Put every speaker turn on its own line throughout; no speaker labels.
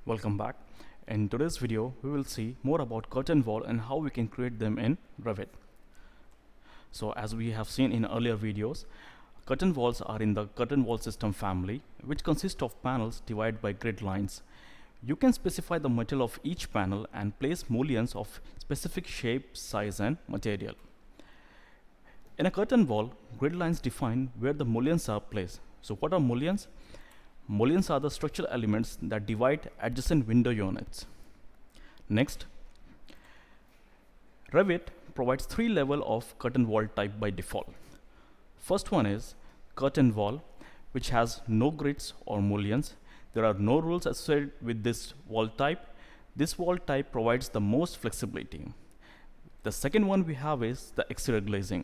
Welcome back. In today's video, we will see more about curtain wall and how we can create them in Revit. So as we have seen in earlier videos, curtain walls are in the curtain wall system family, which consists of panels divided by grid lines. You can specify the material of each panel and place mullions of specific shape, size and material. In a curtain wall, grid lines define where the mullions are placed. So what are mullions? Mullions are the structural elements that divide adjacent window units. Next, Revit provides three levels of curtain wall type by default. First one is curtain wall, which has no grids or mullions. There are no rules associated with this wall type. This wall type provides the most flexibility. The second one we have is the exterior glazing.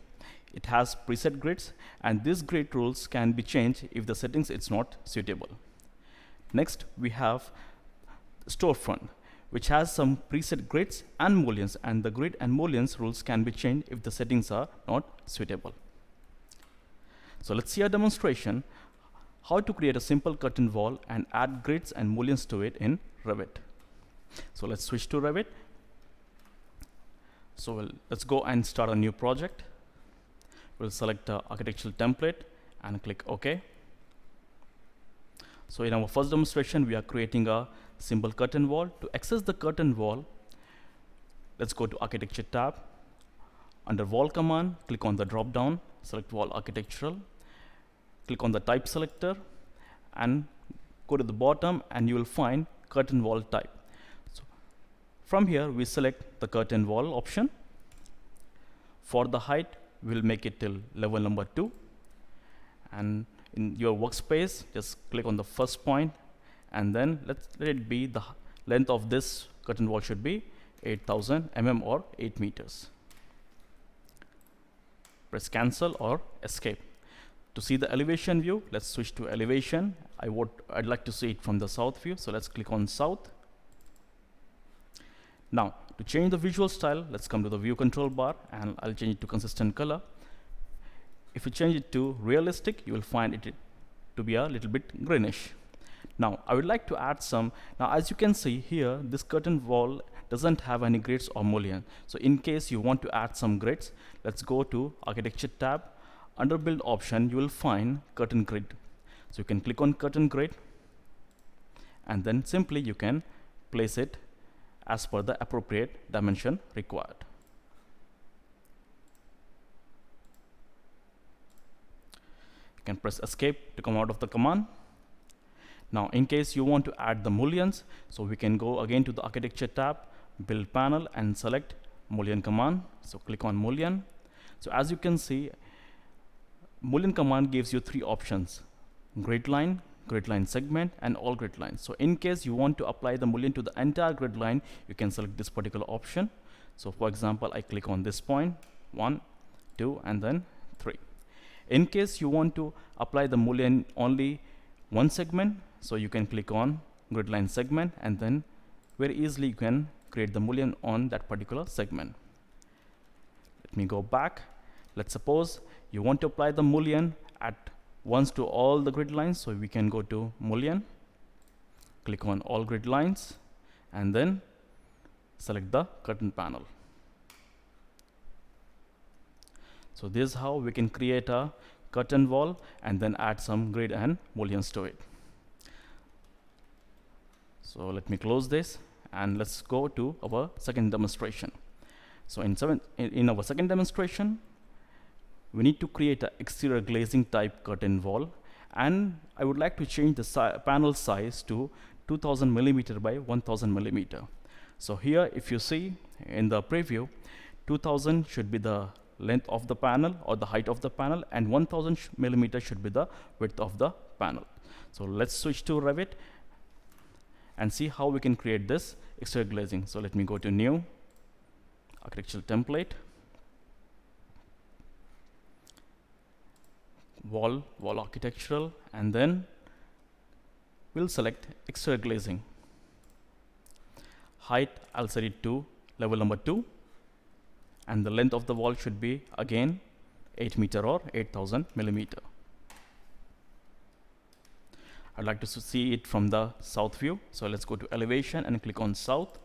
It has preset grids, and these grid rules can be changed if the settings is not suitable. Next, we have storefront, which has some preset grids and mullions, and the grid and mullions rules can be changed if the settings are not suitable. So let's see a demonstration how to create a simple curtain wall and add grids and mullions to it in Revit. So let's switch to Revit. So let's go and start a new project. We'll select the architectural template and click OK. So in our first demonstration, we are creating a simple curtain wall. To access the curtain wall, let's go to Architecture tab. Under Wall command, click on the drop down, select Wall Architectural, click on the type selector and go to the bottom, and you will find curtain wall type. So from here, we select the curtain wall option. For the height, we'll make it till level number 2, and in your workspace just click on the first point, and then let it be the length of this curtain wall should be 8000 mm or 8 meters. Press cancel or escape. To see the elevation view, let's switch to elevation. I'd like to see it from the south view, so let's click on south. Now to change the visual style, let's come to the view control bar, and I'll change it to consistent color. If you change it to realistic, you will find it to be a little bit greenish. Now I would like to add some. Now as you can see here, this curtain wall doesn't have any grids or mullion. So in case you want to add some grids, let's go to Architecture tab. Under Build option, you will find curtain grid. So you can click on curtain grid, and then simply you can place it as per the appropriate dimension required. You can press escape to come out of the command. Now in case you want to add the mullions, so we can go again to the Architecture tab, Build panel, and select mullion command. So click on mullion. So as you can see, mullion command gives you three options: grid line segment, and all grid lines. So in case you want to apply the mullion to the entire grid line, you can select this particular option. So for example, I click on this point, 1, 2, and then 3. In case you want to apply the mullion only one segment, so you can click on grid line segment, and then very easily you can create the mullion on that particular segment. Let me go back. Let's suppose you want to apply the mullion at once to all the grid lines, so we can go to mullion, click on all grid lines, and then select the curtain panel. So this is how we can create a curtain wall and then add some grid and mullions to it. So let me close this, and let's go to our second demonstration. So in our second demonstration, we need to create an exterior glazing type curtain wall, and I would like to change the panel size to 2000 mm by 1000 mm. So here, if you see in the preview, 2000 should be the length of the panel or the height of the panel, and 1000 mm should be the width of the panel. So let's switch to Revit and see how we can create this exterior glazing. So let me go to New, Architectural Template, Wall Architectural, and then we'll select exterior glazing. Height, I'll set it to level number 2, and the length of the wall should be again 8 meter or 8000 mm. I'd like to see it from the south view. So let's go to elevation and click on south.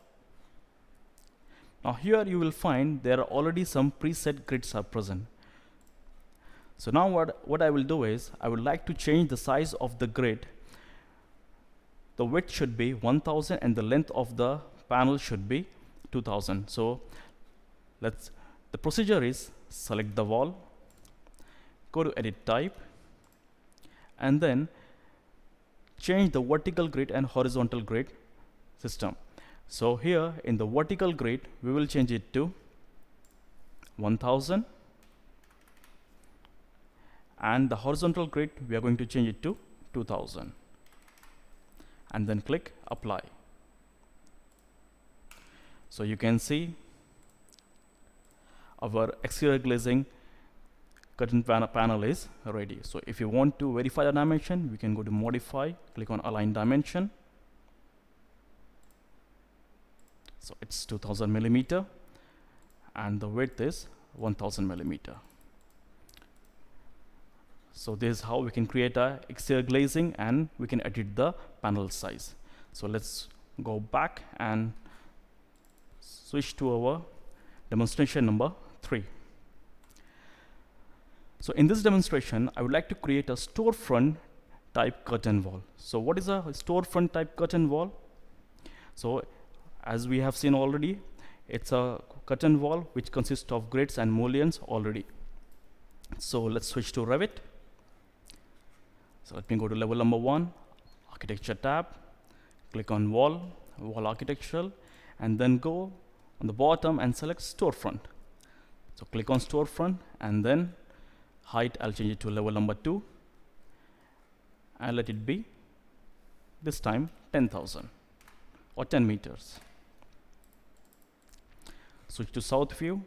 Now here you will find there are already some preset grids are present. So now what I will do is I would like to change the size of the grid. The width should be 1000 and the length of the panel should be 2000. So the procedure is select the wall, go to edit type, and then change the vertical grid and horizontal grid system. So here in the vertical grid we will change it to 1000, and the horizontal grid we are going to change it to 2000, and then click apply. So you can see our exterior glazing curtain panel is ready. So if you want to verify the dimension, we can go to modify, click on align dimension. So it's 2000 millimeter and the width is 1000 millimeter. So this is how we can create a exterior glazing and we can edit the panel size. So let's go back and switch to our demonstration number 3. So in this demonstration, I would like to create a storefront type curtain wall. So what is a storefront type curtain wall? So as we have seen already, it's a curtain wall which consists of grids and mullions already. So let's switch to Revit. So let me go to level number 1, architecture tab, click on wall architectural, and then go on the bottom and select storefront. So click on storefront, and then height I'll change it to level number 2 and let it be this time 10,000 or 10 meters. Switch to south view.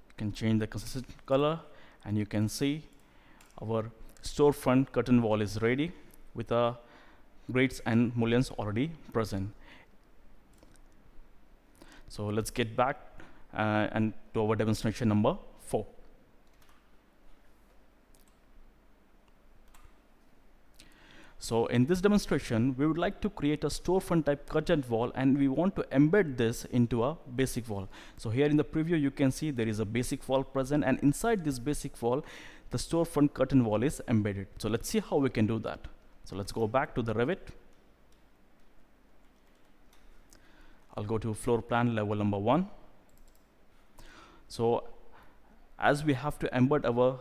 You can change the consistent color and you can see our storefront curtain wall is ready with a grids and mullions already present. So let's get back and to our demonstration number 4. So in this demonstration, we would like to create a storefront type curtain wall and we want to embed this into a basic wall. So here in the preview, you can see there is a basic wall present, and inside this basic wall, the storefront curtain wall is embedded. So let's see how we can do that. So let's go back to the Revit. I'll go to floor plan level number 1. So as we have to embed our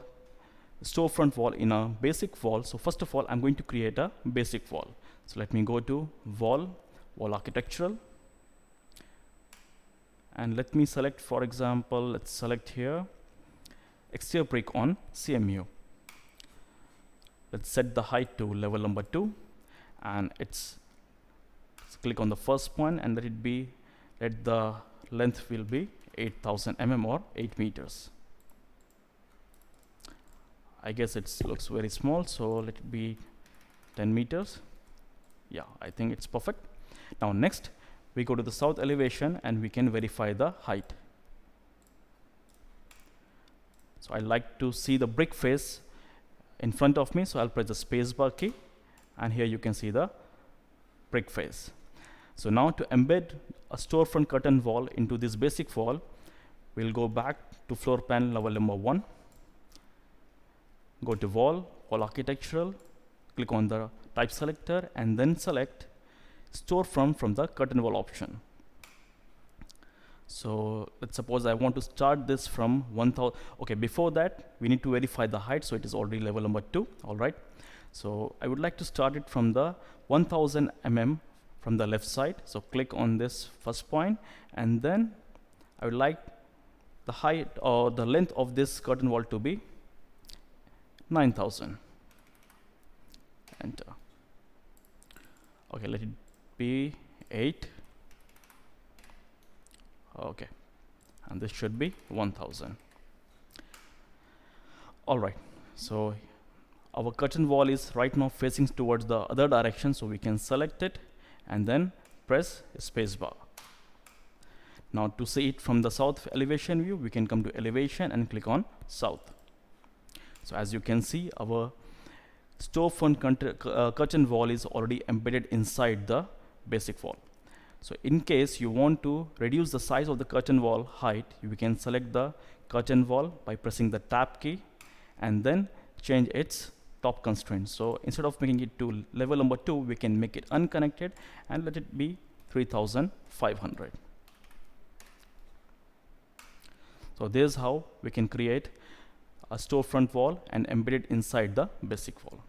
storefront wall in a basic wall, so first of all I'm going to create a basic wall. So let me go to wall architectural, and let me select, for example, let's select here exterior brick on CMU. Let's set the height to level number 2, and let's click on the first point and let the length will be 8000 mm or 8 meters. I guess it looks very small, so let it be 10 meters. Yeah, I think it's perfect. Now next, we go to the south elevation and we can verify the height. So I like to see the brick face in front of me, so I'll press the spacebar key, and here you can see the brick face. So now to embed a storefront curtain wall into this basic wall, we'll go back to floor plan level number 1. Go to wall architectural, click on the type selector, and then select storefront from the curtain wall option. So let's suppose I want to start this from 1000. Okay, before that we need to verify the height, so it is already level number 2. All right, so I would like to start it from the 1000 mm from the left side. So click on this first point, and then I would like the height or the length of this curtain wall to be 9000. Enter. Okay, let it be 8. Okay, and this should be 1000. All right, so our curtain wall is right now facing towards the other direction, so we can select it and then press spacebar. Now to see it from the south elevation view, we can come to elevation and click on south. So as you can see, our storefront curtain wall is already embedded inside the basic wall. So in case you want to reduce the size of the curtain wall height, we can select the curtain wall by pressing the tab key and then change its top constraint. So instead of making it to level number 2, we can make it unconnected and let it be 3500. So this is how we can create a storefront wall and embed it inside the basic wall.